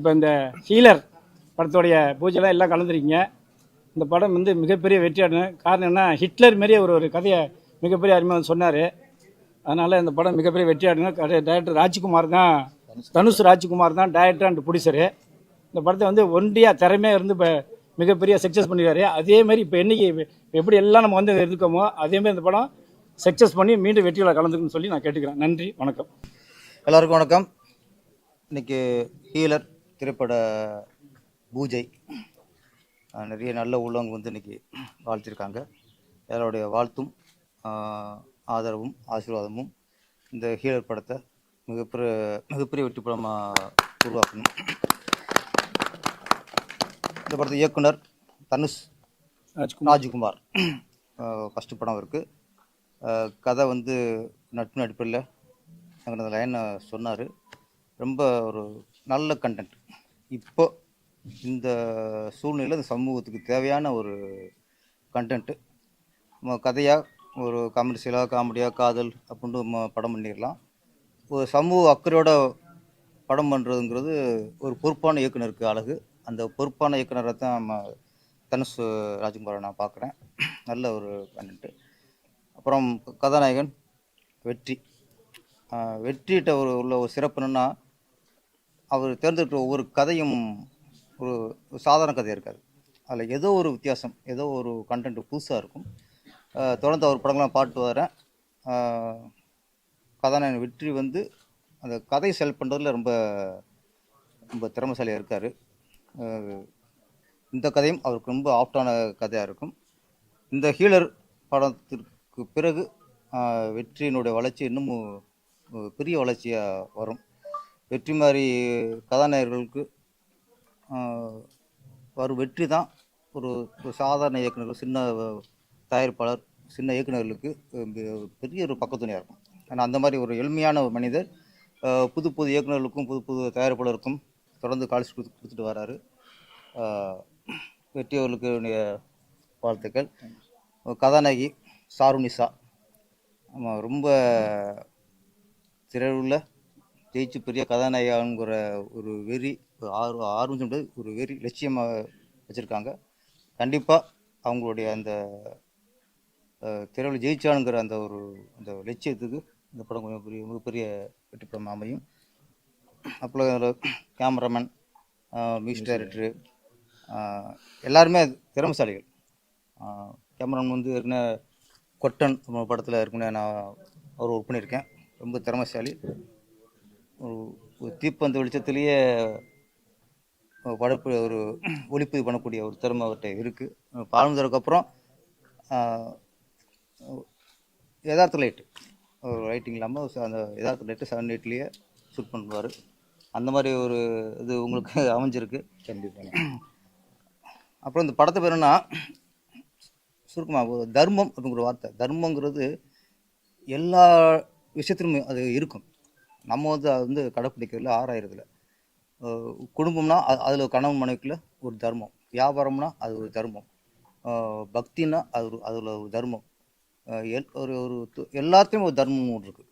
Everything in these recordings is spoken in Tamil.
இப்போ இந்த ஹீலர் படத்தோடைய பூஜைலாம் எல்லாம் கலந்துருக்கீங்க. இந்த படம் வந்து மிகப்பெரிய வெற்றி அடையணும். காரணம் என்ன, ஹிட்லர் மாரியே ஒரு கதையை மிகப்பெரிய அருமையாக சொன்னார். அதனால் இந்த படம் மிகப்பெரிய வெற்றி அடையணும். டைரக்டர் ராஜ்குமார் தான், தனுஷ் ராஜ்குமார் தான் டைரக்டர் அண்ட் ப்ரொடியூசரு. இந்த படத்தை வந்து ஒன்றியாக திறமையாக இருந்து இப்போ மிகப்பெரிய சக்ஸஸ் பண்ணிடுறாரு. அதேமாதிரி இப்போ என்றைக்கு எப்படி எல்லாம் நம்ம வந்து இருக்கோமோ அதேமாதிரி இந்த படம் சக்ஸஸ் பண்ணி மீண்டும் வெற்றிகளை கலந்துக்குன்னு சொல்லி நான் கேட்டுக்கிறேன். நன்றி, வணக்கம். எல்லாருக்கும் வணக்கம். இன்றைக்கி ஹீலர் திரைப்பட பூஜை, நிறைய நல்ல உள்ளவங்க வந்து இன்றைக்கி வாழ்த்திருக்காங்க. எல்லாருடைய வாழ்த்தும் ஆதரவும் ஆசீர்வாதமும் இந்த ஹீலர் படத்தை மிகப்பெரிய வெற்றி படமாக உருவாக்கணும். இந்த படத்தை இயக்குனர் தனுஷ் ராஜ்குமார். ஃபஸ்ட்டு படம் இருக்குது. கதை வந்து நட்பு அடிப்படையில் அந்த லைனை சொன்னார். ரொம்ப ஒரு நல்ல கண்டென்ட். இப்போ இந்த சூழ்நிலையில் இந்த சமூகத்துக்கு தேவையான ஒரு கண்டென்ட்டு. கதையாக ஒரு கமர்ஷியலாக காமெடியாக காதல் அப்படின்னு படம் பண்ணிடலாம். ஒரு சமூக அக்கறையோட படம் பண்ணுறதுங்கிறது ஒரு பொறுப்பான இயக்குனருக்கு அழகு. அந்த பொறுப்பான இயக்குனரை தான் நம்ம தனுஷ் ராஜ்குமாரை நான் பார்க்குறேன். நல்ல ஒரு கண்டென்ட்டு. அப்புறம் கதாநாயகன் வெற்றிகிட்ட உள்ள ஒரு சிறப்பு என்னென்னா, அவர் தேர்ந்தெடுக்கிற ஒவ்வொரு கதையும் ஒரு சாதாரண கதை இருக்காது. அதில் ஏதோ ஒரு வித்தியாசம், ஏதோ ஒரு கண்டென்ட் புதுசாக இருக்கும். தொடர்ந்து அவர் படங்கள்லாம் பாட்டு வரேன். கதாநாயகன் வெற்றி வந்து அந்த கதை செலக்ட் பண்ணுறதுல ரொம்ப ரொம்ப திறமைசாலியாக இருக்கார். இந்த கதையும் அவருக்கு ரொம்ப ஆப்டான கதையாக இருக்கும். இந்த ஹீலர் படத்திற்கு பிறகு வெற்றியினுடைய வளர்ச்சி இன்னும் பெரிய வளர்ச்சியாக வரும். வெற்றி மாதிரி கதாநாயகர்களுக்கு வரும் வெற்றி தான் ஒரு சாதாரண இயக்குநர்கள், சின்ன தயாரிப்பாளர், சின்ன இயக்குநர்களுக்கு பெரிய ஒரு பக்கத்துணையாக இருக்கும். ஏன்னா அந்த மாதிரி ஒரு எளிமையான ஒரு மனிதர் புது புது இயக்குநர்களுக்கும் புது தயாரிப்பாளருக்கும் தொடர்ந்து கால்ஸ் கொடுத்துட்டு வராரு. வெற்றி அவர்களுக்கு வாழ்த்துக்கள். கதாநாயகி சாருனிசா, ஆமாம், ரொம்ப திரையுள்ள ஜெயிச்சு பெரிய கதாநாயகங்கிற ஒரு வெறி, ஆர்வம் சொல்றது ஒரு வெறி லட்சியமாக வச்சுருக்காங்க. கண்டிப்பாக அவங்களுடைய அந்த திரையுள்ள ஜெயிச்சானுங்கிற அந்த லட்சியத்துக்கு இந்த படம் கொஞ்சம் மிகப்பெரிய வெற்றி படம் அமையும். அப்புறம் கேமராமேன், மியூசிக் டைரக்டரு எல்லாருமே திறமைசாலிகள். கேமராமேன் வந்து ஏற்கனவே கொட்டன் படத்தில் ஏற்கனவே நான் அவர் ஒர்க் பண்ணியிருக்கேன். ரொம்ப திறமைசாலி. ஒரு தீப்பந்த வெளிச்சத்துலேயே படப்பு ஒரு ஒளிப்பதிவு பண்ணக்கூடிய ஒரு திறமை அவர்கிட்ட இருக்குது. பாழ்ந்ததுக்கப்புறம் யதார்த்த லைட்டு, ஒரு லைட்டிங் இல்லாமல் அந்த யதார்த்த லைட்டு 7/8 ஷூட் பண்ணுவார். அந்த மாதிரி ஒரு இது உங்களுக்கு அமைஞ்சிருக்கு கண்டிப்பாக. அப்புறம் இந்த படத்தை பேர் என்னன்னா, சுருக்கமாக தர்மம் அப்படிங்கிற வார்த்தை. தர்மங்கிறது எல்லா விஷயத்திலும் அது இருக்கும். நம்ம வந்து அது வந்து கடைப்பிடிக்கிறதுல ஆராயிறதுல. குடும்பம்னா அதில் கணவன் மனைவிக்குள்ள ஒரு தர்மம், வியாபாரம்னா அது ஒரு தர்மம், பக்தின்னா அதில் ஒரு தர்மம், ஒரு எல்லாத்தையும் ஒரு தர்மம் ஒன்று இருக்குது.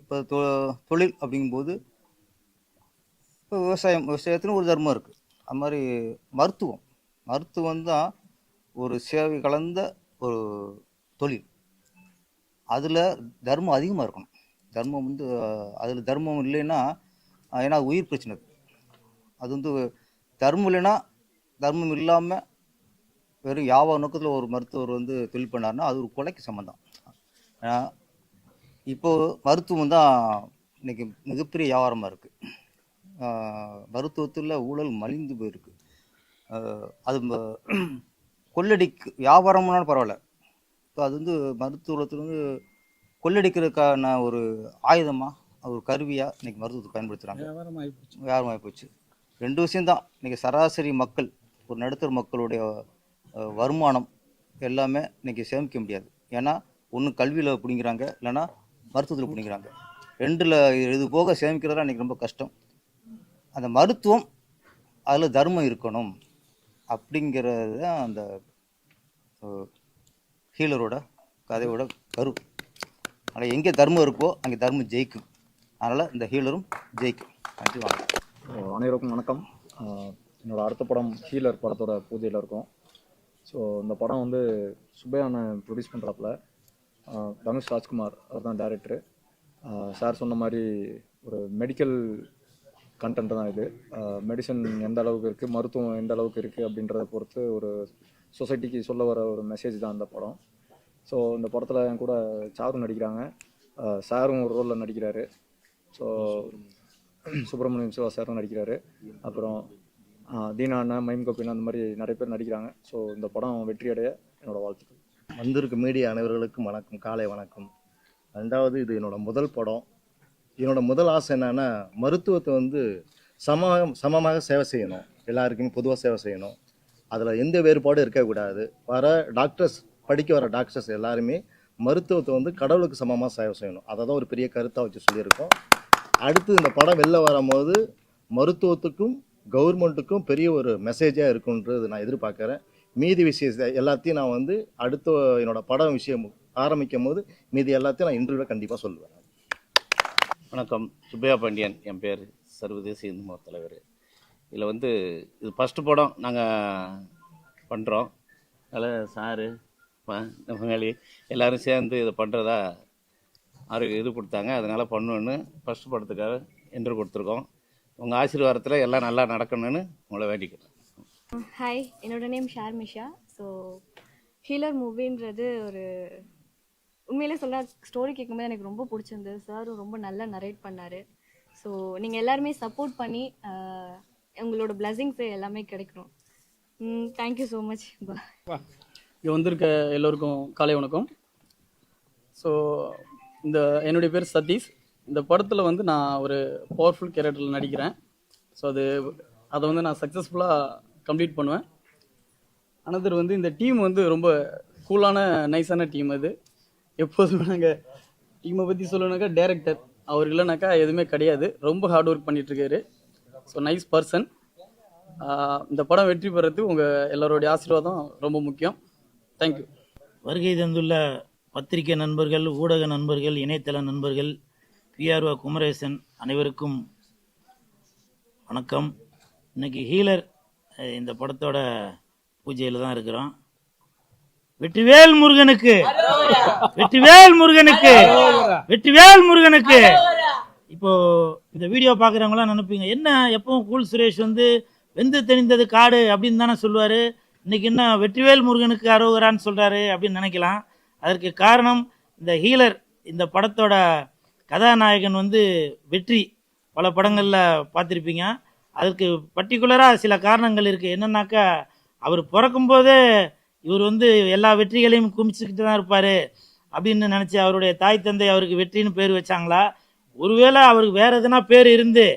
இப்போ தொழில் அப்படிங்கும்போது இப்போ விவசாயத்துன்னு ஒரு தர்மம் இருக்குது. அது மாதிரி மருத்துவம் தான் ஒரு சேவை கலந்த ஒரு தொழில். அதில் தர்மம் அதிகமாக இருக்கணும். தர்மம் வந்து அதில் தர்மம் இல்லைன்னா, ஏன்னா உயிர் பிரச்சனை இருக்குது. அது வந்து தர்மம் இல்லைன்னா, தர்மம் இல்லாமல் வெறும் வியாபார நோக்கத்தில் ஒரு மருத்துவர் வந்து தொழில் பண்ணார்னா அது ஒரு கொலைக்கு சம்மந்தம். இப்போது மருத்துவம் தான் இன்றைக்கி மிகப்பெரிய வியாபாரமாக இருக்குது. மருத்துவத்தில் ஊழல் மலிந்து போயிருக்கு. அது கொள்ளடிக்கு வியாபாரம்னாலும் பரவாயில்ல, இப்போ அது வந்து மருத்துவத்தில் வந்து கொள்ளடிக்கிறதுக்கான ஒரு ஆயுதமாக, ஒரு கருவியாக இன்றைக்கி மருத்துவத்தை பயன்படுத்துகிறாங்க. வியாபாரமாகி போச்சு. 2 விஷயந்தான். இன்றைக்கி சராசரி மக்கள், ஒரு நடுத்தர மக்களுடைய வருமானம் எல்லாமே இன்றைக்கி சேமிக்க முடியாது. ஏன்னா ஒன்று கல்வியில் பிடிங்கிறாங்க, இல்லைன்னா மருத்துவத்தில் பிடிங்கிறாங்க. 2ல் இது போக சேமிக்கிறதா இன்றைக்கி ரொம்ப கஷ்டம். அந்த மருத்துவம் அதில் தர்மம் இருக்கணும் அப்படிங்கிறது தான் அந்த ஹீலரோட கதையோட கரு. அதனால் எங்கே தர்மம் இருக்கோ அங்கே தர்மம் ஜெயிக்கும். அதனால் இந்த ஹீலரும் ஜெயிக்கும். நன்றி, வணக்கம். அனைவருக்கும் வணக்கம். என்னோடய அடுத்த படம் ஹீலர் படத்தோட பூஜையில் இருக்கும். ஸோ இந்த படம் வந்து சுப்பையான ப்ரொடியூஸ் பண்ணுறாப்புல. தனுஷ் ராஜ்குமார் அவர் தான் டைரக்டரு. சார் சொன்ன மாதிரி ஒரு மெடிக்கல் கண்டென்ட் தான் இது. மெடிசன் எந்த அளவுக்கு இருக்குது, மருத்துவம் எந்த அளவுக்கு இருக்குது அப்படின்றத பொறுத்து ஒரு சொசைட்டிக்கு சொல்ல வர ஒரு மெசேஜ் தான் இந்த படம். ஸோ இந்த படத்தில் என் கூட சாரும் நடிக்கிறாங்க, சாரும் ஒரு ரோலில் நடிக்கிறாரு. ஸோ சுப்பிரமணியம் சிவா சாரும் நடிக்கிறாரு. அப்புறம் தீனா அண்ணா, மைம் கோபின், அந்த மாதிரி நிறைய பேர் நடிக்கிறாங்க. ஸோ இந்த படம் வெற்றியடைய என்னோடய வாழ்த்துக்கள். வந்திருக்க மீடியா அனைவர்களுக்கும் வணக்கம், காலை வணக்கம். ரெண்டாவது, இது என்னோடய முதல் படம். என்னோடய முதல் ஆசை என்னென்னா, மருத்துவத்தை வந்து சமமாக சேவை செய்யணும், எல்லாருக்குமே பொதுவாக சேவை செய்யணும். அதில் எந்த வேறுபாடும் இருக்கக்கூடாது. படிக்க வர டாக்டர்ஸ் எல்லாருமே மருத்துவத்தை வந்து கடவுளுக்கு சமமாக சேவை செய்யணும். அதை தான் ஒரு பெரிய கருத்தாக வச்சு சொல்லியிருக்கோம். அடுத்து இந்த படம் வெளில வரும்போது மருத்துவத்துக்கும் கவர்மெண்ட்டுக்கும் பெரிய ஒரு மெசேஜாக இருக்குன்றது நான் எதிர்பார்க்குறேன். மீதி விஷயத்தை எல்லாத்தையும் நான் வந்து அடுத்த என்னோடய படம் விஷயம் ஆரம்பிக்கும் போது மீதி எல்லாத்தையும் நான் இன்டர்வியூவில் கண்டிப்பாக சொல்லுவேன். வணக்கம், சுப்பையா பாண்டியன் என் பேர், சர்வதேச இந்து மத தலைவர். இதில் வந்து இது ஃபஸ்ட்டு படம் நாங்கள் பண்ணுறோம். அதில் சாரு பங்காளி எல்லோரும் சேர்ந்து இதை பண்ணுறதா இது கொடுத்தாங்க. அதனால் பண்ணுவேன்னு ஃபஸ்ட்டு படத்துக்காக இன்டர்வியூ கொடுத்துருக்கோம். உங்கள் ஆசீர்வாதத்தில் எல்லாம் நல்லா நடக்கணும்னு உங்களை வேண்டிக்கிறேன். ஹாய், என்னோட நேம் ஷார்மிஷா. ஸோ ஹீலர் மூவின்றது ஒரு உண்மையிலே சொல்ல ஸ்டோரி கேட்கும்போது எனக்கு ரொம்ப பிடிச்சிருந்தது. சாரும் ரொம்ப நல்லா நரேட் பண்ணார். ஸோ நீங்கள் எல்லாருமே சப்போர்ட் பண்ணி உங்களோட பிளெஸிங்ஸ் எல்லாமே கிடைக்கணும். Thank you so much. இங்கே வந்திருக்க எல்லோருக்கும் காலை வணக்கம். ஸோ என்னுடைய பேர் சதீஷ். இந்த படத்தில் வந்து நான் ஒரு பவர்ஃபுல் கேரக்டரில் நடிக்கிறேன். ஸோ அதை வந்து நான் சக்ஸஸ்ஃபுல்லாக கம்ப்ளீட் பண்ணுவேன். அனதர் வந்து இந்த டீம் வந்து ரொம்ப கூலான நைஸான டீம். அது எப்போதுமே நாங்கள் டீமை பற்றி சொல்லணுனாக்கா டைரக்டர் அவர் இல்லைனாக்கா எதுவுமே கிடையாது. ரொம்ப ஹார்ட் ஒர்க் பண்ணிகிட்ருக்காரு. So nice person. இந்த படம் வெற்றி பெறத்துக்கு உங்கள் எல்லோருடைய ஆசீர்வாதம் ரொம்ப முக்கியம். தேங்க்யூ. வருகை தந்துள்ள பத்திரிகை நண்பர்கள், ஊடக நண்பர்கள், இணையதள நண்பர்கள், பிஆர்ஓ குமரேசன் அனைவருக்கும் வணக்கம். இன்னைக்கு ஹீலர் இந்த படத்தோட பூஜையில் தான் இருக்கிறோம். வெற்றிவேல் முருகனுக்கு, வெற்றிவேல் முருகனுக்கு, வெற்றிவேல் முருகனுக்கு. இப்போ இந்த வீடியோ பார்க்குறவங்களாம் நினைப்பீங்க, என்ன எப்பவும் கூல் சுரேஷ் வந்து வெந்து தெளிந்தது காடு அப்படின்னு தானே சொல்லுவார், இன்னைக்கு என்ன வெற்றிவேல் முருகனுக்கு அரோகரான்னு சொல்கிறாரு அப்படின்னு நினைக்கலாம். அதற்கு காரணம் இந்த ஹீலர் இந்த படத்தோட கதாநாயகன் வந்து வெற்றி. பல படங்களில் பார்த்துருப்பீங்க. அதற்கு பர்டிகுலராக சில காரணங்கள் இருக்குது. என்னன்னாக்கா, அவர் பிறக்கும்போதே இவர் வந்து எல்லா வெற்றிகளையும் குமிச்சுக்கிட்டு தான் இருப்பார் அப்படின்னு நினச்சி அவருடைய தாய் தந்தை அவருக்கு வெற்றின்னு பேர் வச்சாங்களா? ஒருவேளை அவருக்கு வேறு எதுனா பேர் இருந்து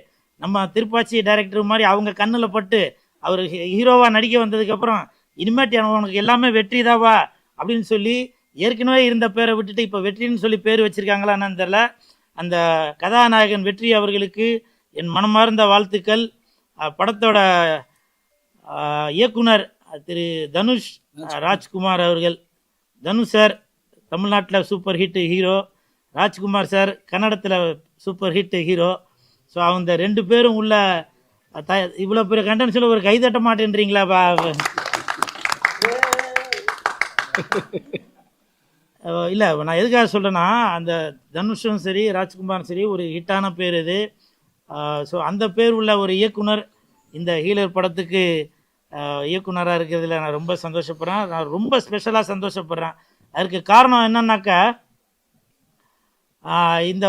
நம்ம திருப்பாச்சி டைரக்டர் மாதிரி அவங்க கண்ணில் பட்டு அவர் ஹீரோவாக நடிக்க வந்ததுக்கப்புறம் இனிமேட்டு அவனுக்கு எல்லாமே வெற்றி தாவா அப்படின்னு சொல்லி ஏற்கனவே இருந்த பேரை விட்டுட்டு இப்போ வெற்றின்னு சொல்லி பேர் வச்சுருக்காங்களான்னு தெரில. அந்த கதாநாயகன் வெற்றி அவர்களுக்கு என் மனமார்ந்த வாழ்த்துக்கள். படத்தோட இயக்குனர் திரு தனுஷ் ராஜ்குமார் அவர்கள். தனுஷ் சார் தமிழ்நாட்டில் super hit hero, Rajkumar sir கன்னடத்தில் சூப்பர் ஹிட் ஹீரோ. ஸோ அவங்க 2 பேரும் உள்ள இவ்வளோ பெரிய கண்டென்ட் சொல்ல ஒரு கைதட்ட மாட்டேன்றீங்களா? இல்லை, நான் எதுக்காக சொல்கிறேன்னா, அந்த தனுஷும் சரி ராஜ்குமாரும் சரி ஒரு ஹிட்டான பேர் இது. ஸோ அந்த பேர் உள்ள ஒரு இயக்குனர் இந்த ஹீலர் படத்துக்கு இயக்குனராக இருக்கிறதுல நான் ரொம்ப சந்தோஷப்படுறேன். நான் ரொம்ப ஸ்பெஷலாக சந்தோஷப்படுறேன். அதற்கு காரணம் என்னன்னாக்கா, இந்த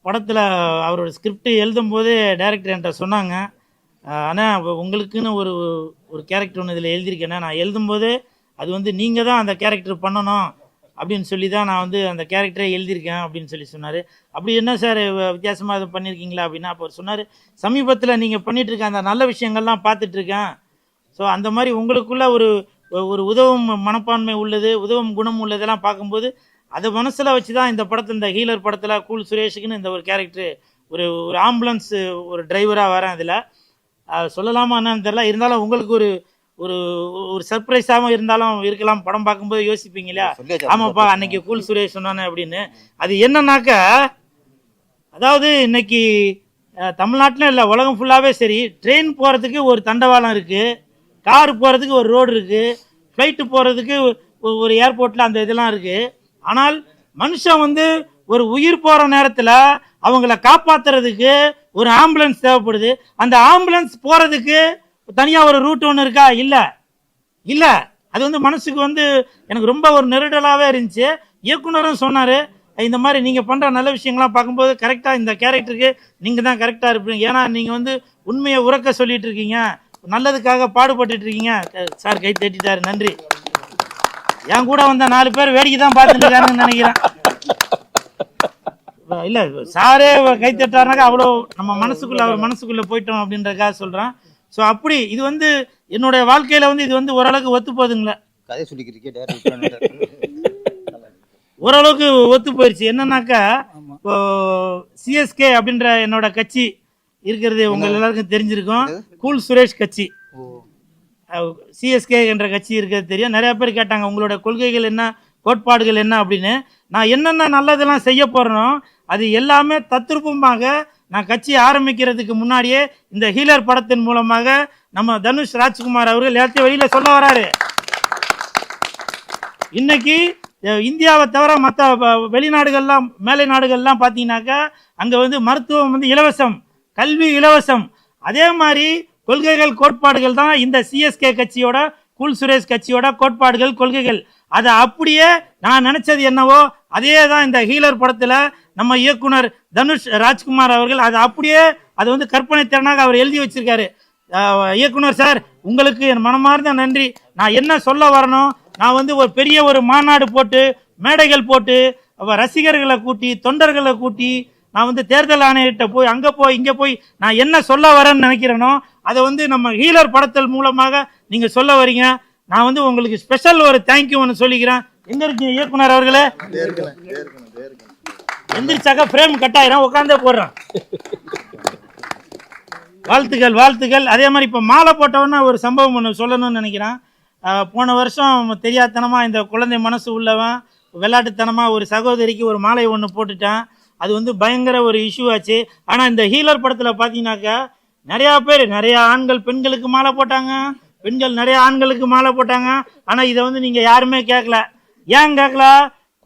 படத்தில் அவரோட ஸ்கிரிப்ட் எழுதும் போதே டைரக்டர் என்கிட்ட சொன்னாங்க, ஆனால் உங்களுக்குன்னு ஒரு கேரக்டர் ஒன்று இதில் எழுதியிருக்கேன்னா, நான் எழுதும்போதே அது வந்து நீங்கள் தான் அந்த கேரக்டர் பண்ணணும் அப்படின்னு சொல்லி தான் நான் வந்து அந்த கேரக்டரை எழுதியிருக்கேன் அப்படின்னு சொல்லி சொன்னார். அப்படி என்ன சார் வித்தியாசமாக இது பண்ணியிருக்கீங்களா அப்படின்னா, அப்போ சொன்னார், சமீபத்தில் நீங்கள் பண்ணிகிட்ருக்க அந்த நல்ல விஷயங்கள்லாம் பார்த்துட்ருக்கேன். ஸோ அந்த மாதிரி உங்களுக்குள்ள ஒரு உதவும் மனப்பான்மை உள்ளது, உதவும் குணம் உள்ளதெல்லாம் பார்க்கும்போது அதை மனசில் வச்சு தான் இந்த படத்தில், இந்த ஹீலர் படத்தில் கூல் சுரேஷுக்குன்னு இந்த ஒரு கேரக்டர், ஒரு ஆம்புலன்ஸ் ஒரு டிரைவராக வரேன். இதில் சொல்லலாமா என்னன்னு தெரியல. இருந்தாலும் உங்களுக்கு ஒரு சர்ப்ரைஸாகவும் இருந்தாலும் இருக்கலாம். படம் பார்க்கும்போது யோசிப்பீங்க இல்லையா, ஆமாப்பா அன்னைக்கு கூல் சுரேஷ் சொன்னானே அப்படின்னு. அது என்னன்னாக்கா, அதாவது இன்னைக்கு தமிழ்நாட்டில் இல்லை, உலகம் ஃபுல்லாகவே சரி, ட்ரெயின் போகிறதுக்கு ஒரு தண்டவாளம் இருக்குது, கார் போகிறதுக்கு ஒரு ரோடு இருக்குது, ஃப்ளைட்டு போகிறதுக்கு ஒரு ஏர்போர்ட்டில் அந்த இதெல்லாம் இருக்குது. ஆனால் மனுஷன் வந்து ஒரு உயிர் போகிற நேரத்தில் அவங்கள காப்பாற்றுறதுக்கு ஒரு ஆம்புலன்ஸ் தேவைப்படுது. அந்த ஆம்புலன்ஸ் போகிறதுக்கு தனியாக ஒரு ரூட் ஒன்று இருக்கா? இல்லை. அது வந்து மனசுக்கு வந்து எனக்கு ரொம்ப ஒரு நெருடலாகவே இருந்துச்சு. இயக்குனரும் சொன்னார், இந்த மாதிரி நீங்கள் பண்ணுற நல்ல விஷயங்கள்லாம் பார்க்கும்போது கரெக்டாக இந்த கேரக்டருக்கு நீங்கள் தான் கரெக்டாக இருப்பீங்க. ஏன்னா நீங்கள் வந்து உண்மையை உறக்க சொல்லிட்டு இருக்கீங்க, நல்லதுக்காக பாடுபட்டுட்டு இருக்கீங்க. சார் கை தட்டிட்டாரு, நன்றி. என் கூட வந்த 4 பேர் வேடிக்கை தான் பார்த்துட்டு நினைக்கிறேன். இல்லை, சாரே கை தட்டாருனாக்கா அவ்வளோ நம்ம மனசுக்குள்ளே அவர் மனசுக்குள்ளே போயிட்டோம் அப்படின்றதுக்காக சொல்கிறேன். ஸோ அப்படி இது வந்து என்னுடைய வாழ்க்கையில் வந்து இது வந்து ஓரளவுக்கு ஒத்து போகுதுங்களே, கதை சொல்லிக்கிறீங்க, ஓரளவுக்கு ஒத்து போயிடுச்சு. என்னன்னாக்கா இப்போ சிஎஸ்கே அப்படின்ற என்னோட கட்சி இருக்கிறது உங்க எல்லாருக்கும் தெரிஞ்சிருக்கும். கூல் சுரேஷ் கட்சி, சிஎஸ்கே என்ற கட்சி இருக்கிறது தெரியும். நிறைய பேர் கேட்டாங்க உங்களோட கொள்கைகள் என்ன, கோட்பாடுகள் என்ன அப்படின்னு. நான் என்னென்ன நல்லதெல்லாம் செய்ய போறேனோ அது எல்லாமே தத்ரூபமாக நான் கட்சி ஆரம்பிக்கிறதுக்கு முன்னாடியே இந்த ஹீலர் படத்தின் மூலமாக நம்ம தனுஷ் ராஜ்குமார் அவர்கள் எல்லாத்தையும் வெளியில சொல்ல வராரு. இன்னைக்கு இந்தியாவை தவிர மற்ற வெளிநாடுகள்லாம், மேலை நாடுகள்லாம் பார்த்தீங்கன்னாக்கா அங்கே வந்து மருத்துவம் வந்து இலவசம், கல்வி இலவசம். அதே மாதிரி கொள்கைகள் கோட்பாடுகள் தான் இந்த சிஎஸ்கே கட்சியோட, கூல் சுரேஷ் கட்சியோட கோட்பாடுகள் கொள்கைகள். அதை அப்படியே நான் நினைச்சது என்னவோ அதே தான் இந்த ஹீலர் படத்தில் நம்ம இயக்குனர் தனுஷ் ராஜ்குமார் அவர்கள் அதை அப்படியே அது வந்து கற்பனை திறனாக அவர் எழுதி வச்சிருக்காரு. இயக்குனர் சார், உங்களுக்கு என் மனமார்ந்த நன்றி. நான் என்ன சொல்ல வரணும், நான் வந்து ஒரு பெரிய ஒரு மாநாடு போட்டு, மேடைகள் போட்டு, ரசிகர்களை கூட்டி, தொண்டர்களை கூட்டி, நான் வந்து தேர்தல் ஆணையர்கிட்ட போய் அங்கே போய் இங்கே போய் நான் என்ன சொல்ல வரேன்னு நினைக்கிறேனோ அதை வந்து நம்ம ஹீலர் படத்தல் மூலமாக நீங்கள் சொல்ல வரீங்க. நான் வந்து உங்களுக்கு ஸ்பெஷல் ஒரு தேங்க்யூ ஒன்று சொல்லிக்கிறேன். எங்க இருக்கு இயக்குனர் அவர்களே? எந்திரிச்சாக்கா ஃப்ரேம் கட்டாயிரம், உட்காந்தே போடுறேன். வாழ்த்துக்கள், வாழ்த்துக்கள். அதே மாதிரி இப்போ மாலை போட்டவொன்னே ஒரு சம்பவம் ஒன்று சொல்லணும்னு நினைக்கிறேன். போன வருஷம் தெரியாதனமாக இந்த குழந்தை மனசு உள்ளவன் விளையாட்டுத்தனமாக ஒரு சகோதரிக்கு ஒரு மாலை ஒன்று போட்டுட்டான். அது வந்து பயங்கர ஒரு இஷ்யூ ஆச்சு. ஆனால் இந்த ஹீலர் படத்தில் பார்த்தீங்கன்னாக்கா நிறையா பேர், நிறையா ஆண்கள் பெண்களுக்கு மாலை போட்டாங்க, பெண்கள் நிறைய ஆண்களுக்கு மாலை போட்டாங்க. ஆனால் இதை வந்து நீங்கள் யாருமே கேட்கல. ஏன் கேட்கல?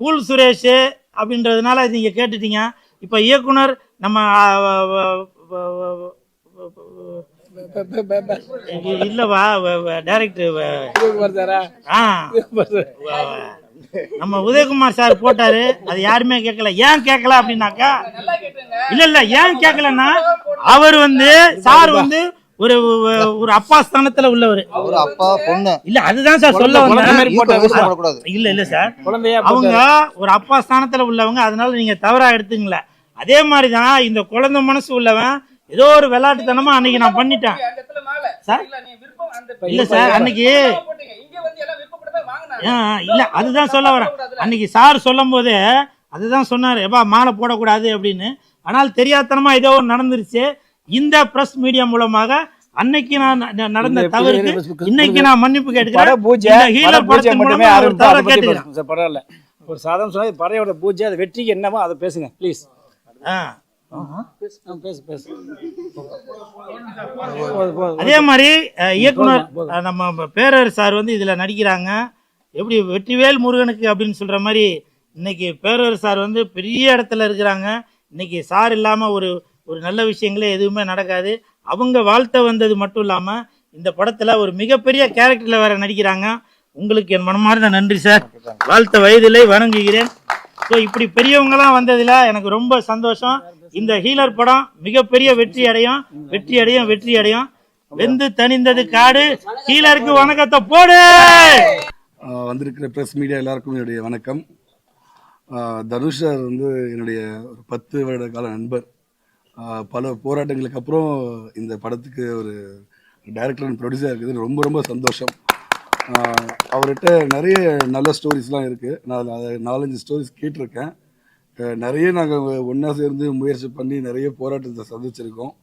கூல் சுரேஷ் அப்படின்றதுனால நீங்கள் கேட்டுட்டீங்க. இப்போ இயக்குனர் நம்ம இல்லவா டைரக்டர் நம்ம உதயகுமார் சார் போட்டாரு, அது யாருமே கேட்கல. ஏன் கேட்கல அப்படின்னாக்கா, இல்ல ஏன் கேட்கலன்னா அவர் வந்து சார் வந்து ஒரு ஒரு அப்பா ஸ்தானத்துல உள்ளவர். அப்பா பொண்ணு இல்ல, அதுதான் சார் சொல்ல வந்தேன். இல்ல சார், அவங்க ஒரு அப்பா ஸ்தானத்துல உள்ளவங்க, அதனால நீங்க தவறா எடுத்துங்கள. அதே மாதிரிதான் இந்த குழந்தை மனசு உள்ளவன் ஏதோ ஒரு விளையாட்டுத்தனமா அன்னைக்கு நான் பண்ணிட்டேன் சார். இல்ல சார், அன்னைக்கு இல்ல, அதுதான் சொல்ல வரேன். அன்னைக்கு சார் சொல்லும் போது அதுதான் சொன்னாரு, எப்பா மாலை போடக்கூடாது அப்படின்னு. ஆனால் தெரியாதனமா ஏதோ நடந்துருச்சு. இந்த பிரஸ் மீடியா மூலமாக அன்னைக்கு நான் நடந்த தவறுக்கு இன்னைக்கு நான் மன்னிப்பு கேட்டுக்கிறேன். பரவாயில்ல, ஒரு சாதம் சொன்னா பறையோட பூஜை, அது வெற்றிக்கு என்னமோ அதை பேசுங்க ப்ளீஸ். அதே மாதிரி இயக்குனர் நம்ம பேரர் சார் வந்து இதுல நடிக்கிறாங்க. எப்படி வெற்றிவேல் முருகனுக்கு அப்படின்னு சொல்ற மாதிரி இன்னைக்கு பேரர் சார் வந்து பெரிய இடத்துல இருக்கிறாங்க. இன்னைக்கு சார் இல்லாம ஒரு ஒரு நல்ல விஷயங்களே எதுவுமே நடக்காது. அவங்க வாழ்த்த வந்தது மட்டும் இல்லாம இந்த படத்துல ஒரு மிகப்பெரிய கேரக்டர்ல வேற நடிக்கிறாங்க. உங்களுக்கு என் மனமார்ந்த நன்றி சார். வாழ்த்த வயதிலே வணங்குகிறேன். ஸோ இப்படி பெரியவங்களாம் வந்ததுல எனக்கு ரொம்ப சந்தோஷம். இந்த ஹீலர் படம் மிகப்பெரிய வெற்றி அடையும், வெற்றி அடையும், வெற்றி அடையும். வெந்து தணிந்தது காடு. ஹீலருக்கு வணக்கத்தை போடு. வந்திருக்கிற ப்ரெஸ் மீடியா எல்லாருக்கும் என்னுடைய வணக்கம். தனுஷ் சார் வந்து என்னுடைய ஒரு 10 வருட கால நண்பர். பல போராட்டங்களுக்கு அப்புறம் இந்த படத்துக்கு ஒரு டைரக்டர் அண்ட் ப்ரொடியூசர் இருக்குது. ரொம்ப ரொம்ப சந்தோஷம். அவர்கிட்ட நிறைய நல்ல ஸ்டோரிஸ்லாம் இருக்குது. நான் அதை 4-5 ஸ்டோரிஸ் கேட்டிருக்கேன். நிறைய நாங்கள் ஒன்றா சேர்ந்து முயற்சி பண்ணி நிறைய போராட்டத்தை சந்திச்சிருக்கோம்.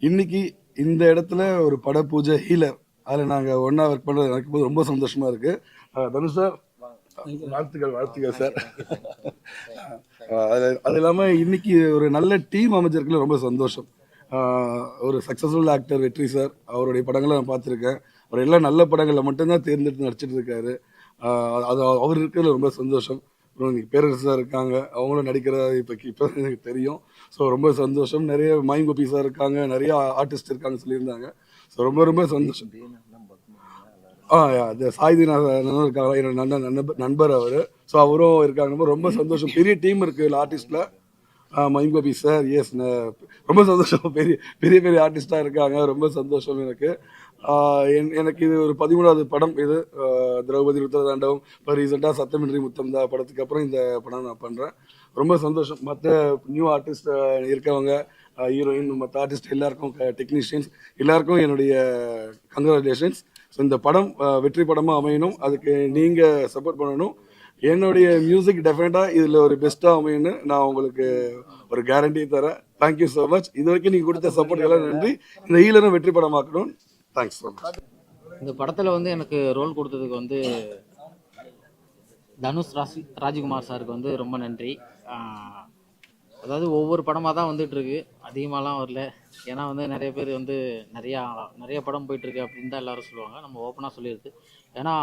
இன்றைக்கி இந்த இடத்துல ஒரு பட பூஜை ஹீலர், அதில் நாங்கள் ஒன்றா ஒர்க் பண்ணுறது நினைக்கும் போது ரொம்ப சந்தோஷமாக இருக்குது. தனுஷ் சார், வாழ்த்துக்கள், வாழ்த்துக்கள் சார். அது இல்லாமல் இன்னைக்கு ஒரு நல்ல டீம் அமைச்சிருக்கல ரொம்ப சந்தோஷம். ஒரு சக்ஸஸ்ஃபுல் ஆக்டர் வெற்றி சார், அவருடைய படங்களை நான் பார்த்துருக்கேன். அவர் எல்லாம் நல்ல படங்களில் மட்டும்தான் தேர்ந்தெடுத்து நடிச்சிட்டு இருக்காரு. அது அவர் இருக்கிறதுல ரொம்ப சந்தோஷம். அப்புறம் இன்னைக்கு பேரரசாக இருக்காங்க, அவங்களும் நடிக்கிறதா இப்போ எனக்கு தெரியும். ஸோ ரொம்ப சந்தோஷம். நிறைய மைங்கோபி சார் இருக்காங்க, நிறைய ஆர்டிஸ்ட் இருக்காங்க சொல்லியிருந்தாங்க. ஸோ ரொம்ப ரொம்ப சந்தோஷம். அது சாய்திநாதன் இருக்காங்க, என்னோட நண்பர் அவர். ஸோ அவரும் இருக்காங்க, ரொம்ப சந்தோஷம். பெரிய டீம் இருக்குது ஆர்டிஸ்டில். மைங்கோபி சார், எஸ், ரொம்ப சந்தோஷம். பெரிய பெரிய பெரிய ஆர்டிஸ்டாக இருக்காங்க, ரொம்ப சந்தோஷம் எனக்கு. எனக்கு இது ஒரு 13வது படம். இது திரௌபதி ருத்ரதாண்டவம், இப்போ ரீசெண்டாக சத்தமின்றி முத்தம்தா படத்துக்கு அப்புறம் இந்த படம் நான் பண்ணுறேன். ரொம்ப சந்தோஷம். மற்ற நியூ ஆர்டிஸ்ட் இருக்கவங்க, ஹீரோயின், மற்ற ஆர்டிஸ்ட் எல்லாருக்கும், டெக்னீஷியன்ஸ் எல்லாருக்கும் என்னுடைய கங்க்ராச்சுலேஷன்ஸ். ஸோ இந்த படம் வெற்றி படமாக அமையணும், அதுக்கு நீங்கள் சப்போர்ட் பண்ணணும். என்னுடைய மியூசிக் டெஃபினட்டாக இதில் ஒரு பெஸ்ட்டாக அமையும்னு நான் உங்களுக்கு ஒரு கேரண்டி தரேன். Thank you so much. இது வரைக்கும் நீங்கள் கொடுத்த சப்போர்ட் எல்லாம் நன்றி. இந்த ஹீலரும் வெற்றி படமாக்கணும். Thanks so much. இந்த படத்தில் வந்து எனக்கு ரோல் கொடுத்ததுக்கு வந்து தனுஷ் ராஜ்குமார் சாருக்கு வந்து ரொம்ப நன்றி. அதாவது ஒவ்வொரு படமாக தான் வந்துட்டுருக்கு, அதிகமாகலாம் வரல. ஏன்னா வந்து நிறைய பேர் வந்து நிறைய படம் போயிட்டுருக்கு அப்படின்னு தான் எல்லோரும் சொல்லுவாங்க. நம்ம ஓப்பனாக சொல்லிடுது. ஏன்னா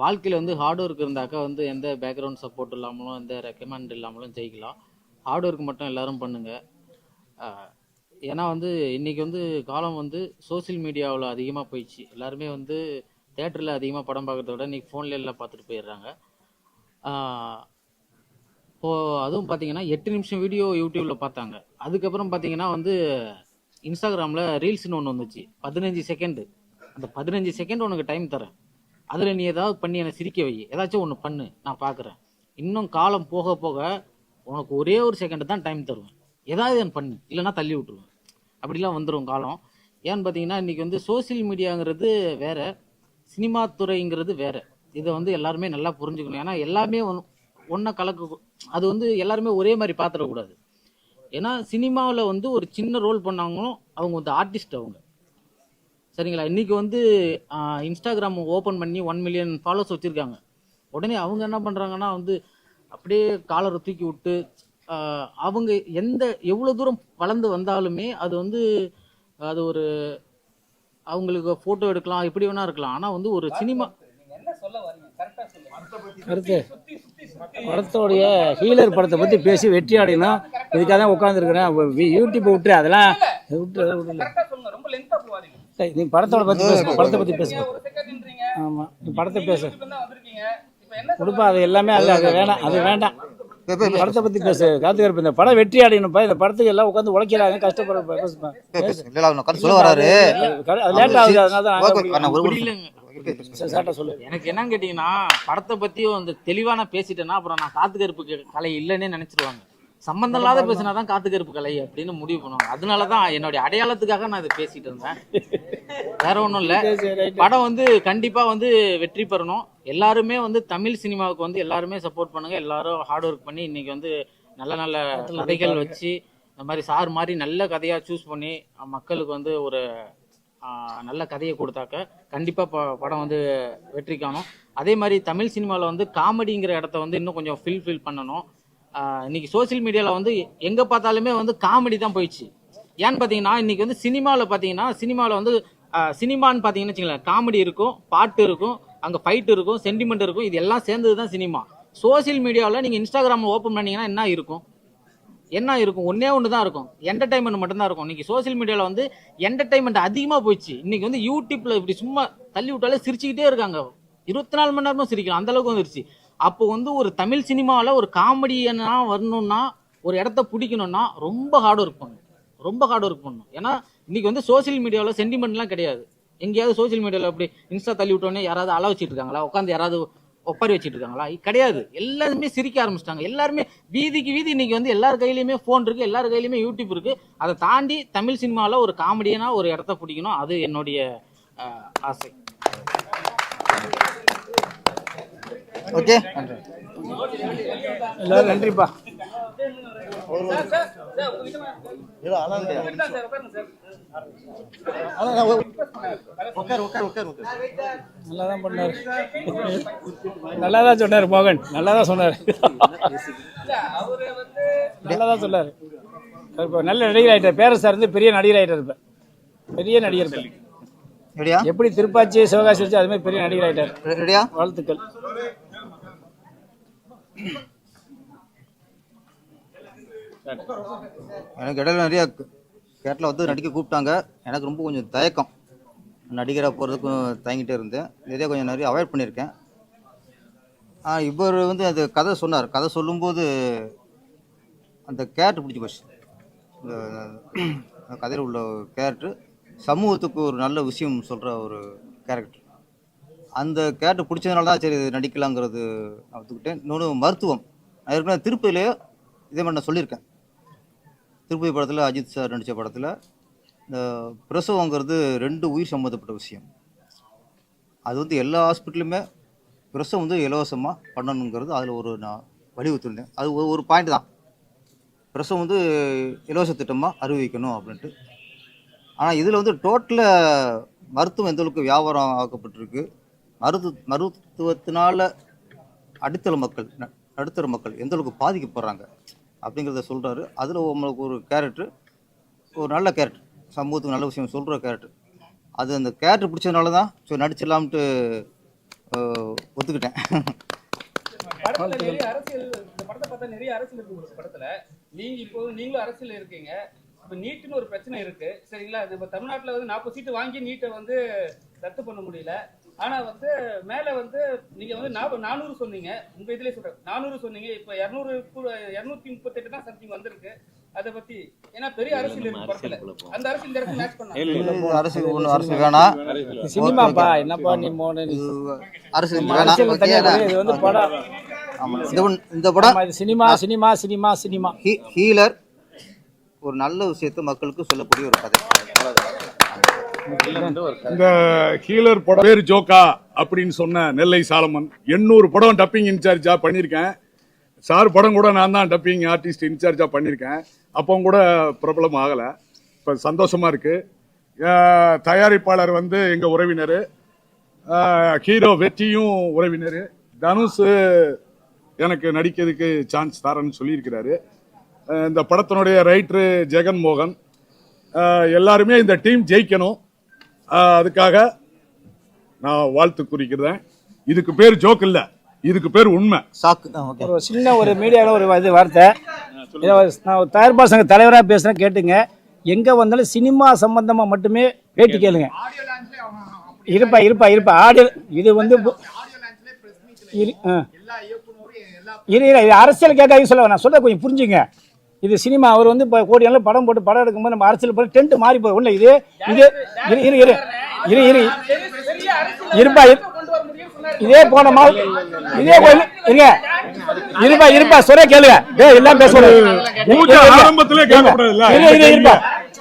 வாழ்க்கையில் வந்து ஹார்ட் ஒர்க் இருந்தாக்கா வந்து எந்த பேக்ரவுண்ட் சப்போர்ட் இல்லாமலும் எந்த ரெக்கமெண்ட் இல்லாமலும் ஜெயிக்கலாம். ஹார்ட் ஒர்க் மட்டும் எல்லோரும் பண்ணுங்கள். ஏன்னா வந்து இன்றைக்கி வந்து காலம் வந்து சோசியல் மீடியாவில் அதிகமாக போயிடுச்சு. எல்லாருமே வந்து தேட்டரில் அதிகமாக படம் பார்க்குறத விட இன்றைக்கி ஃபோன்ல எல்லாம் பார்த்துட்டு போயிடுறாங்க. இப்போது அதுவும் பார்த்தீங்கன்னா 8 நிமிஷம் வீடியோ யூடியூப்பில் பார்த்தாங்க. அதுக்கப்புறம் பார்த்தீங்கன்னா வந்து இன்ஸ்டாகிராமில் ரீல்ஸ்னு ஒன்று வந்துச்சு, 15 செகண்டு. அந்த 15 செகண்ட் உனக்கு டைம் தரேன், அதில் நீ ஏதாவது பண்ணி என்னை சிரிக்க வை, ஏதாச்சும் ஒன்று பண்ணு, நான் பார்க்குறேன். இன்னும் காலம் போக போக உனக்கு ஒரே ஒரு செகண்டு தான் டைம் தருவேன், ஏதாவது என் பண்ணு, இல்லைனா தள்ளி விட்டுருவேன். அப்படிலாம் வந்துடும் காலம். ஏன்னு பார்த்தீங்கன்னா இன்றைக்கி வந்து சோசியல் மீடியாங்கிறது வேறு, சினிமா துறைங்கிறது வேறு. இதை வந்து எல்லாருமே நல்லா புரிஞ்சுக்கணும். ஏன்னா எல்லாமே ஒன்றா கலக்க, அது வந்து எல்லாருமே ஒரே மாதிரி பார்த்துடக்கூடாது. ஏன்னா சினிமாவில் வந்து ஒரு சின்ன ரோல் பண்ணாங்களும் அவங்க வந்து ஆர்டிஸ்ட், அவங்க சரிங்களா. இன்றைக்கி வந்து இன்ஸ்டாகிராம் ஓப்பன் பண்ணி 1 மில்லியன் ஃபாலோவர்ஸ் வச்சுருக்காங்க. உடனே அவங்க என்ன பண்ணுறாங்கன்னா வந்து அப்படியே காலரை தூக்கி விட்டு அவங்க எவ்வளோ தூரம் வளர்ந்து வந்தாலுமே அது வந்து அது ஒரு அவங்களுக்கு ஃபோட்டோ எடுக்கலாம், எப்படி வேணா இருக்கலாம். ஆனால் வந்து ஒரு சினிமா கருத்து படத்தோடைய ஹீலர் படத்தை பற்றி பேசி வெற்றி அடையணும். இதுக்காக தான் உட்காந்துருக்கிறேன். யூடியூப்பை விட்டு அதெல்லாம் நீ படத்தோட பற்றி பேசுங்க, படத்தை பற்றி பேசுங்க. ஆமாம், நீ படத்தை பேசு கொடுப்பா. அது எல்லாமே அது வேணாம், அது வேண்டாம். படத்தை பற்றி பேசு. காத்துக்கருப்பு இந்த படம் வெற்றி அடையணும்ப்பா. இந்த படத்துக்கு எல்லாம் உட்காந்து உழைக்கிறாங்க, கஷ்டப்படுற பேசுப்பா. லேட் ஆகுது, அதனால எனக்கு என்னன்னு கேட்டீங்கன்னா படத்தை பத்தியும் அந்த தெளிவான பேசிட்டேன்னா அப்புறம் நான் காத்துக்கருப்பு கலை இல்லைன்னே நினைச்சிருவாங்க. சம்பந்தம் இல்லாத பேசினாதான் காத்துக்கருப்பு கலை அப்படின்னு முடிவு பண்ணுவாங்க. அதனாலதான் என்னுடைய அடையாளத்துக்காக நான் இதை பேசிட்டு இருந்தேன், வேற ஒன்றும் இல்லை. படம் வந்து கண்டிப்பா வந்து வெற்றி பெறணும். எல்லாருமே வந்து தமிழ் சினிமாவுக்கு வந்து எல்லாருமே சப்போர்ட் பண்ணுங்க. எல்லாரும் ஹார்ட் ஒர்க் பண்ணி இன்னைக்கு வந்து நல்ல நல்ல கதைகள் வச்சு இந்த மாதிரி சார் மாதிரி நல்ல கதையா சூஸ் பண்ணி மக்களுக்கு வந்து ஒரு நல்ல கதையை கொடுத்தாக்க கண்டிப்பாக படம் வந்து வெற்றி காணும். அதே மாதிரி தமிழ் சினிமாவில் வந்து காமெடிங்கிற இடத்த வந்து இன்னும் கொஞ்சம் ஃபில் பண்ணணும். இன்னைக்கு சோசியல் மீடியாவில் வந்து எங்கே பார்த்தாலுமே வந்து காமெடி தான் போயிடுச்சு. ஏன்னு பார்த்தீங்கன்னா இன்னைக்கு வந்து சினிமாவில் பார்த்தீங்கன்னா சினிமாவில் வந்து சினிமான்னு பார்த்தீங்கன்னு வச்சுங்களேன், காமெடி இருக்கும், பாட்டு இருக்கும், அங்கே ஃபைட் இருக்கும், சென்டிமெண்ட் இருக்கும், இது எல்லாம் சேர்ந்தது தான் சினிமா. சோசியல் மீடியாவில் நீங்கள் இன்ஸ்டாகிராம் ஓப்பன் பண்ணிங்கன்னா என்ன இருக்கும்? ஒன்றே ஒன்று தான் இருக்கும், என்டர்டைன்மெண்ட் மட்டும்தான் இருக்கும். இன்னைக்கு சோசியல் மீடியாவில் வந்து என்டர்டைன்மெண்ட் அதிகமாக போயிடுச்சு. இன்னைக்கு வந்து யூடியூப்ல இப்படி சும்மா தள்ளி விட்டாலே சிரிச்சுக்கிட்டே இருக்காங்க, 24 மணி நேரமும் சிரிக்கலாம், அந்த அளவுக்கு வந்துருச்சு. அப்போ வந்து ஒரு தமிழ் சினிமாவில் ஒரு காமெடியனா வரணும்னா, ஒரு இடத்த பிடிக்கணும்னா ரொம்ப ஹார்ட் ஒர்க் பண்ணணும். ஏன்னா இன்னைக்கு வந்து சோசியல் மீடியாவில் சென்டிமெண்ட்லாம் கிடையாது. எங்கேயாவது சோசியல் மீடியாவில் அப்படி இன்ஸ்டா தள்ளி விட்டோன்னே யாராவது அள வச்சுட்டு இருக்காங்களா, உட்காந்து யாராவது ஒப்பாரி வச்சுட்டு இருக்காங்களா? கிடையாது. எல்லாருமே சிரிக்க ஆரம்பிச்சிட்டாங்க. எல்லாருமே வீதிக்கு வீதி இன்னைக்கு வந்து எல்லார் கையிலையுமே ஃபோன் இருக்கு, எல்லார் கையிலையுமே யூடியூப் இருக்கு. அதை தாண்டி தமிழ் சினிமாவில் ஒரு காமெடியனா ஒரு இடத்த பிடிக்கணும், அது என்னுடைய ஆசை. ஓகே, எல்லாரும் நன்றிப்பா. நல்லாதான் பண்ணாரு, நல்லாதான் சொன்னாரு மோகன், நல்லாதான் சொன்னாரு, நல்லாதான் சொன்னாரு. இப்போ நல்ல நடிகர் ஆகிட்டார். பேரரசு இருந்து பெரிய நடிகர் ஆகிட்டார். இப்போ பெரிய நடிகர். ரெடியா? எப்படி திருப்பாச்சி சிவகாசி வச்சு அது மாதிரி பெரிய நடிகர் ஆகிட்டார். ரெடியா? வாழ்த்துக்கள். எனக்கு இடையில நிறைய கேட்டில் வந்து நடிக்க கூப்பிட்டாங்க. எனக்கு ரொம்ப கொஞ்சம் தயக்கம், நடிகராக போகிறதுக்கும் தயங்கிட்டே இருந்தேன். நிறைய அவாய்ட் பண்ணியிருக்கேன். இவர் வந்து அந்த கதை சொன்னார். கதை சொல்லும்போது அந்த கேரக்டர் பிடிச்சி போச்சு. இந்த கதையில் உள்ள கேரக்டர் சமூகத்துக்கு ஒரு நல்ல விஷயம் சொல்கிற ஒரு கேரக்டர். அந்த கேரக்டர் பிடிச்சதுனால தான் சரி நடிக்கலாங்கிறது நான் ஒத்துக்கிட்டேன். இன்னொன்று மருத்துவம். நான் ஏற்கனவே திருப்பதியிலே இதே மாதிரி நான் சொல்லியிருக்கேன். திருப்பதி படத்தில் அஜித் சார் நடித்த படத்தில் இந்த பிரசவங்கிறது 2 உயிர் சம்மந்தப்பட்ட விஷயம். அது வந்து எல்லா ஹாஸ்பிட்டலுமே பிரசவம் வந்து இலவசமாக பண்ணணுங்கிறது அதில் ஒரு நான் வலியுறுத்திருந்தேன். அது ஒரு பாயிண்ட் தான். பிரசவம் வந்து இலவச திட்டமாக அறிவிக்கணும் அப்படின்ட்டு. ஆனால் இதில் வந்து டோட்டலாக மருத்துவம் எந்த அளவுக்கு வியாபாரம் ஆக்கப்பட்டிருக்கு, மருத்துவத்தினால அடித்தள மக்கள் நடுத்தர மக்கள் எந்த அளவுக்கு பாதிக்கப்படுறாங்க அப்படிங்கிறத சொல்கிறாரு. அதில் உங்களுக்கு ஒரு கேரக்டர், ஒரு நல்ல கேரக்டர், சமூகத்துக்கு நல்ல விஷயம் சொல்கிற கேரக்டர். அது அந்த கேரக்டர் பிடிச்சதுனால தான் ஸோ நடிச்சிடலாம்ட்டு ஒத்துக்கிட்டேன். அரசியல் இந்த படத்தை பார்த்தா நிறைய அரசியல் இருக்கு உங்களுக்கு படத்துல. நீங்களும் அரசியல் இருக்கீங்க. இப்போ நீட்டுன்னு ஒரு பிரச்சனை இருக்கு சரிங்களா. நம்ம தமிழ்நாட்டில் வந்து 40 சீட்டு வாங்கி நீட்டை வந்து ரத்து பண்ண முடியல. ஆனா வந்து மேல வந்து நீங்க வந்து 400 சொன்னீங்க. உங்க இதுலயே சொல்றேன் 400 சொன்னீங்க. இப்போ 238 தான் சம்திங் வந்திருக்கு. அதை பத்தி ஏன்னா பெரிய அரசியல் இருக்கு படத்துல. அந்த அரசியல் இந்த இடத்துல மேட்ச் பண்ணலாம். அரசியல் வேணாம், சினிமாப்பா. என்னப்பா நீ அரசியல் வேணாம். இது வந்து படம். இந்த படம் cinema cinema cinema cinema. Healer ஒரு நல்ல விஷயத்தை மக்களுக்கு சொல்லக்கூடிய ஒரு கதை. இந்த ஹீலர் படம் பேர் ஜோக்கா அப்படின்னு சொன்ன நெல்லை சாலமன் 800 படம் டப்பிங் இன்சார்ஜா பண்ணியிருக்கேன். சார் படம் கூட நான் தான் டப்பிங் ஆர்டிஸ்ட் இன்சார்ஜா பண்ணியிருக்கேன். அப்போ கூட பிரபலம் ஆகலை. இப்போ சந்தோஷமா இருக்கு. தயாரிப்பாளர் வந்து எங்க உறவினர், ஹீரோ வெற்றியும் உறவினர். தனுஷ் எனக்கு நடிக்கிறதுக்கு சான்ஸ் தரேன்னு சொல்லியிருக்கிறாரு. இந்த படத்தினுடைய ரைட்டரு ஜெகன்மோகன். எல்லாருமே இந்த டீம் ஜெயிக்கணும், அதுக்காக நான் வாழ்த்து குறிக்கிறேன். இதுக்கு பேர் ஜோக் இல்ல, இதுக்கு பேர் உண்மை. ஒரு சின்ன ஒரு மீடியாவில் ஒரு இது வார்த்தை. நான் தயாரிப்பாளர் சங்க தலைவராக பேசுகிறேன், கேட்டுங்க. எங்கே வந்தாலும் சினிமா சம்பந்தமாக மட்டுமே பேட்டி கேளுங்க. இருப்பா ஆடியோ. இது வந்து அரசியல் கேட்காது சொல்ல. நான் சொல்ல கொஞ்சம் புரிஞ்சுங்க. இது சினிமா. அவர் வந்து இப்போ கோடியால படம் போட்டு படம் எடுக்கும்போது நம்ம அரசியல் போய் டென்ட் மாறி போய் ஒன்றும் இது இருப்பா. இதே போன இதே இருப்பா சொல்ல கேளுங்க. எல்லாம் பேசுறது இருப்பா.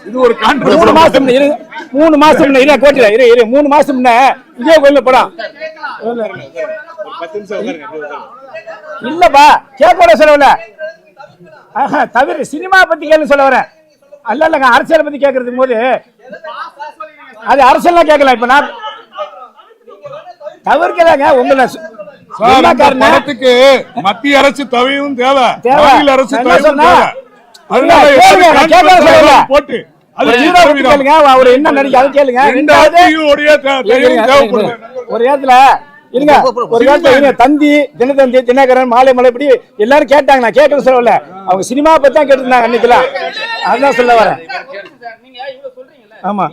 இது ஒரு 3 மாசம் 3 மாசம் கோட்டில 3 மாசம் இதே கோயில படம் இல்லப்பா. கேட்க சொல்லல தவிர சினிமா பத்தி கேள்வி சொல்ல வரேன். இல்லங்க அரசியலை பத்தி கேட்கறதுக்கு போது அது அரசியல் கேட்கலாம். இப்ப நான் தவிர்க்கலாங்க. உங்களை படத்துக்கு மத்திய அரசு தவையும் தேவை, மாநில அரசு போட்டு அவர் என்ன நடிக்க அதை கேளுங்க. ஒரு இடத்துல இருங்க, ஒரு இடத்துல தந்தி தினத்தந்தி தினகரன் மாலைமலை இப்படி எல்லாரும் கேட்டாங்க. நான் கேட்கறது சொல்லல, அவங்க சினிமா பத்தி தான் கேட்டுருந்தாங்க அன்னைக்கெல்லாம். அதுதான் சொல்ல வரேன். ஆமா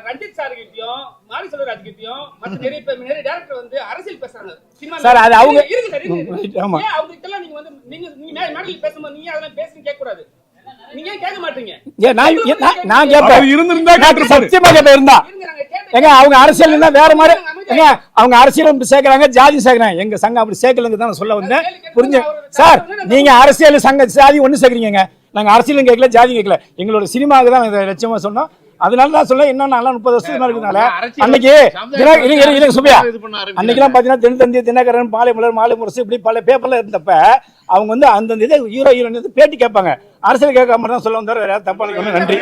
ரஞ்சித் சார் கிட்டயும் மாரி செல்வராஜ் கிட்டயும் மத்த நிறைய டைரக்டர் வந்து அரசியல் பேசுறாங்க சினிமா சார். அது அவங்க ஆமா அவங்க கிட்ட நீங்க வந்து நீங்க மேடையில் பேசும்போது நீங்க அதெல்லாம் பேசுங்க கேட்க கூடாது. நீங்க கேட்க மாட்டீங்க. நான் கேட்பேன். இருந்திருந்தா சத்தியமா கேட்பேன். இருந்தா ஏங்க அவங்க அரசியல் இருந்தா வேற மாதிரி. ஏங்க அவங்க அரசியலும் சேர்க்கறாங்க, ஜாதி சேர்க்கறாங்க. எங்க சங்கம் அப்படி சேர்க்கலங்க தான் சொல்ல வந்தேன். புரிஞ்சு சார். நீங்க அரசியல் சங்க ஜாதி ஒண்ணு சேர்க்கறீங்க. நாங்க அரசியலும் கேட்கல, ஜாதி கேட்கல. எங்களோட சினிமாவுக்கு தான் இதை லட்சியமா சொன்னோம். அதனால தான் சொல்ல என்ன 30 வருஷத்துக்கு இருக்கிறதுனால அன்னைக்கு சுபியா அன்னைக்கெல்லாம் பாத்தீங்கன்னா தினத்தந்தி தினகரன் பாலைமலர் மாலை முரசு இப்படி பல பேப்பர்ல இருந்தப்ப அவங்க வந்து அந்த ஹீரோ ஹீரோயின் பேட்டி கேட்பாங்க. அரசியல் கேட்காம தான் சொல்ல வந்தாரு. தப்பா நன்றி.